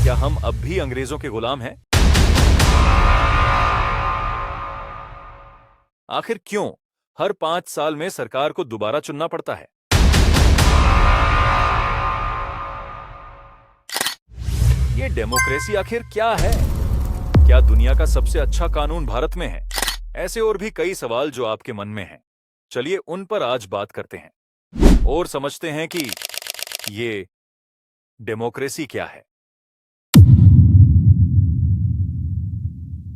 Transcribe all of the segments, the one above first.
क्या हम अब भी अंग्रेजों के गुलाम हैं? आखिर क्यों हर 5 साल में सरकार को दोबारा चुनना पड़ता है? ये डेमोक्रेसी आखिर क्या है? क्या दुनिया का सबसे अच्छा कानून भारत में है? ऐसे और भी कई सवाल जो आपके मन में हैं। चलिए उन पर आज बात करते हैं और समझते हैं कि ये डेमोक्रेसी क्या है।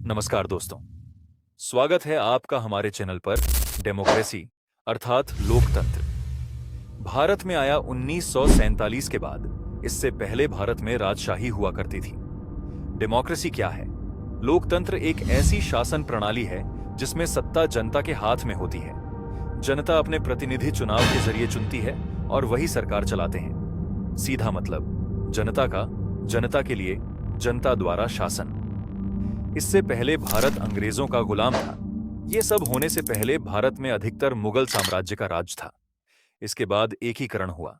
नमस्कार दोस्तों, स्वागत है आपका हमारे चैनल पर डेमोक्रेसी अर्थात लोकतंत्र। भारत में आया 1947 के बाद। इससे पहले भारत में राजशाही हुआ करती थी। डेमोक्रेसी क्या है? लोकतंत्र एक ऐसी शासन प्रणाली है जिसमें सत्ता जनता के हाथ में होती है। जनता अपने प्रतिनिधि चुनाव के जरिए चुनती है और वही सरकार चलाते हैं। सीधा मतलब जनता का, जनता के लिए, जनता द्वारा शासन। इससे पहले भारत अंग्रेजों का गुलाम था। ये सब होने से पहले भारत में अधिकतर मुगल साम्राज्य का राज था। इसके बाद एकीकरण हुआ।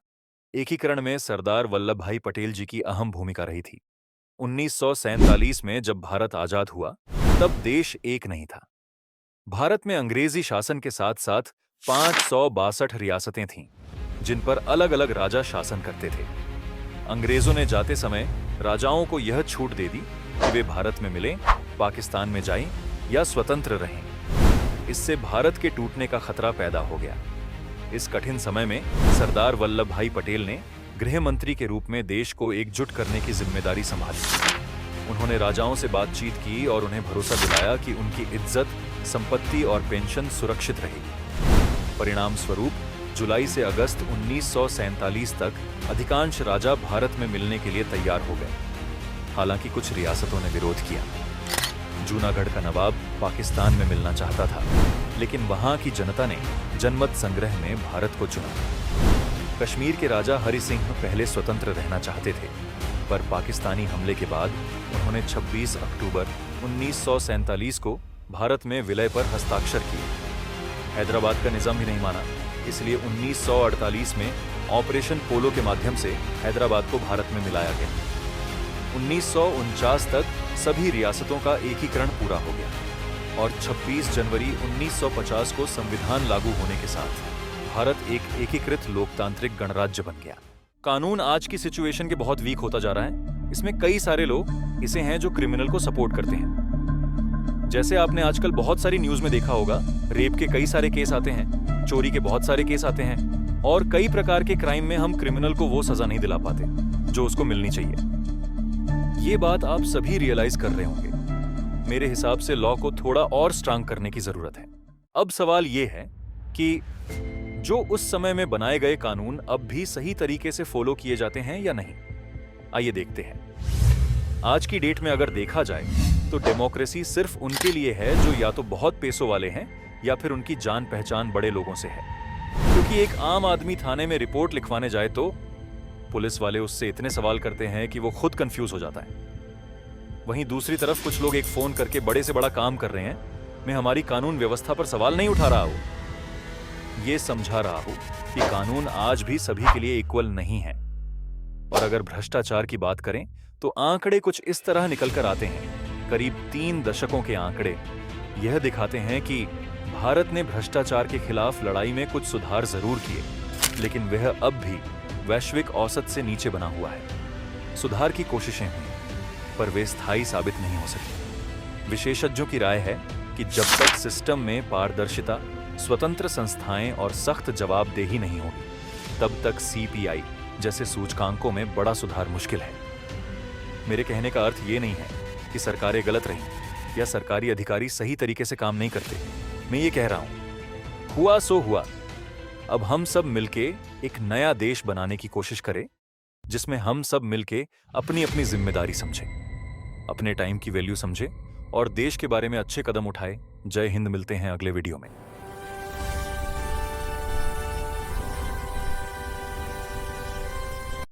एकीकरण में सरदार वल्लभ भाई पटेल जी की अहम भूमिका रही थी। 1947 में जब भारत आजाद हुआ तब देश एक नहीं था। भारत में अंग्रेजी शासन के साथ साथ 562 रियासतें थीं, जिन पर अलग अलग राजा शासन करते थे। अंग्रेजों ने जाते समय राजाओं को यह छूट दे दी कि वे भारत में मिलें, पाकिस्तान में जाएं या स्वतंत्र रहें। इससे भारत के टूटने का खतरा पैदा हो गया। इस कठिन समय में सरदार वल्लभ भाई पटेल ने गृह मंत्री के रूप में देश को एकजुट करने की जिम्मेदारी संभाली। उन्होंने राजाओं से बातचीत की और उन्हें भरोसा दिलाया कि उनकी इज्जत, संपत्ति और पेंशन सुरक्षित रहेगी। परिणाम स्वरूप जुलाई से अगस्त 1947 तक अधिकांश राजा भारत में मिलने के लिए तैयार हो गए। हालांकि कुछ रियासतों ने विरोध किया। जूनागढ़ का नवाब पाकिस्तान में मिलना चाहता था, लेकिन वहां की जनता ने जनमत संग्रह में भारत को चुना। कश्मीर के राजा हरि सिंह पहले स्वतंत्र रहना चाहते थे, पर पाकिस्तानी हमले के बाद उन्होंने 26 अक्टूबर 1947 को भारत में विलय पर हस्ताक्षर किए। हैदराबाद का निजाम ही नहीं माना, इसलिए 1948 में ऑपरेशन पोलो के माध्यम से हैदराबाद को भारत में मिलाया गया। 1949 तक सभी रियासतों का एकीकरण पूरा हो गया और 26 जनवरी 1950 को संविधान लागू होने के साथ भारत एक एकीकृत लोकतांत्रिक गणराज्य बन गया। कानून आज की सिचुएशन के बहुत वीक होता जा रहा है। इसमें कई सारे लोग इसे हैं जो क्रिमिनल को सपोर्ट करते हैं। जैसे आपने आजकल बहुत सारी न्यूज में देखा होगा, रेप के कई सारे केस आते हैं, चोरी के बहुत सारे केस आते हैं और कई प्रकार के क्राइम में हम क्रिमिनल को वो सजा नहीं दिला पाते जो उसको मिलनी चाहिए। ये बात आप सभी रियलाइज कर रहे होंगे। मेरे हिसाब से लॉ को थोड़ा और स्ट्रांग करने की जरूरत है। अब सवाल ये है कि जो उस समय में बनाए गए कानून अब भी सही तरीके से फॉलो किए जाते हैं या नहीं। आइए देखते हैं। आज की डेट में अगर देखा जाए तो डेमोक्रेसी सिर्फ उनके लिए है जो या तो बहुत पैसों वाले हैं या फिर उनकी जान पहचान बड़े लोगों से है। क्योंकि एक आम आदमी थाने में रिपोर्ट लिखवाने जाए तो पुलिस वाले उससे इतने सवाल करते हैं कि वो खुद कंफ्यूज हो जाता है। वहीं दूसरी तरफ कुछ लोग एक फोन करके बड़े से बड़ा काम कर रहे हैं, मैं हमारी कानून व्यवस्था पर सवाल नहीं उठा रहा हूं, ये समझा रहा हूं कि कानून आज भी सभी के लिए इक्वल नहीं है। और अगर भ्रष्टाचार की बात करें तो आंकड़े कुछ इस तरह निकल कर आते हैं। करीब 3 दशकों के आंकड़े यह दिखाते हैं कि भारत ने भ्रष्टाचार के खिलाफ लड़ाई में कुछ सुधार जरूर किए, लेकिन वह अब भी वैश्विक औसत से नीचे बना हुआ है। सुधार की कोशिशें हुई, पर वे स्थायी साबित नहीं हो सकी। विशेषज्ञों की राय है कि जब तक सिस्टम में पारदर्शिता, स्वतंत्र संस्थाएं और सख्त जवाबदेही नहीं होगी, तब तक सीपीआई जैसे सूचकांकों में बड़ा सुधार मुश्किल है। मेरे कहने का अर्थ ये नहीं है कि सरकारें गलत रहीं या सरकारी अधिकारी सही तरीके से काम नहीं करते। मैं ये कह रहा हूं, हुआ सो हुआ। अब हम सब मिलके एक नया देश बनाने की कोशिश करें, जिसमें हम सब मिलके अपनी अपनी जिम्मेदारी समझें, अपने टाइम की वैल्यू समझें और देश के बारे में अच्छे कदम उठाएं। जय हिंद। मिलते हैं अगले वीडियो में।